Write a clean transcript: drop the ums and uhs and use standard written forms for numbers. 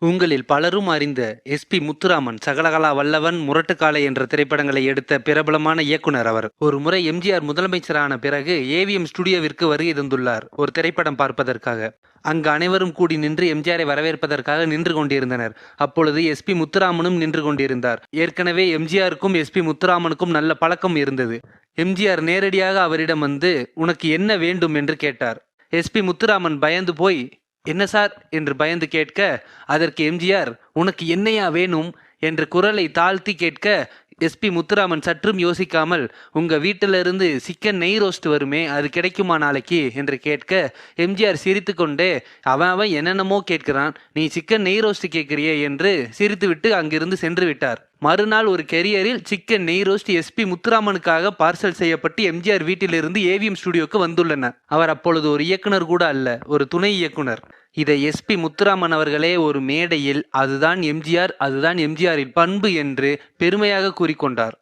உங்களில் பலரும் அறிந்த எஸ்.பி. முத்துராமன் சகலகலா வல்லவன், முரட்டுக்காலை என்ற திரைப்படங்களை எடுத்த பிரபலமான இயக்குனர் அவர். ஒரு முறை எம்.ஜி.ஆர். முதலமைச்சரான பிறகு ஏவிஎம் ஸ்டுடியோவிற்கு வருகை தந்துள்ளார் ஒரு திரைப்படம் பார்ப்பதற்காக. அங்கு அனைவரும் கூடி நின்று எம்.ஜி.ஆரை வரவேற்பதற்காக நின்று கொண்டிருந்தனர். அப்பொழுது எஸ்.பி. முத்துராமனும் நின்று கொண்டிருந்தார். ஏற்கனவே எம்.ஜி.ஆருக்கும் எஸ்.பி. முத்துராமனுக்கும் நல்ல பழக்கம் இருந்தது. எம்.ஜி.ஆர். நேரடியாக அவரிடம் வந்து, உனக்கு என்ன வேண்டும் என்று கேட்டார். எஸ்.பி. முத்துராமன் பயந்து போய், என்ன சார் என்று பயந்து கேட்க, அதற்கு எம்.ஜி.ஆர். உனக்கு என்னையா வேணும் என்று குரலை தாழ்த்தி கேட்க, எஸ்.பி. முத்துராமன் சற்றும் யோசிக்காமல், உங்க வீட்டிலிருந்து சிக்கன் நெய் ரோஸ்ட் வருமே, அது கிடைக்குமா நாளைக்கு என்று கேட்க, எம்.ஜி.ஆர். சிரித்து கொண்டே, அவன் என்னென்னமோ கேட்கிறான், நீ சிக்கன் நெய் ரோஸ்ட் கேட்கிறியே என்று சிரித்துவிட்டு அங்கிருந்து சென்று விட்டார். மறுநாள் ஒரு கெரியரில் சிக்கன் நெய் ரோஸ்ட் எஸ்.பி. முத்துராமனுக்காக பார்சல் செய்யப்பட்டு எம்.ஜி.ஆர். வீட்டிலிருந்து ஏவிஎம் ஸ்டுடியோக்கு வந்துள்ளனர். அவர் அப்பொழுது ஒரு இயக்குனர் கூட அல்ல, ஒரு துணை இயக்குனர். இதை எஸ்.பி. முத்துராமன் அவர்களே ஒரு மேடையில், அதுதான் எம்.ஜி.ஆர்., அதுதான் எம்.ஜி.ஆரின் பண்பு என்று பெருமையாக கூறிக்கொண்டார்.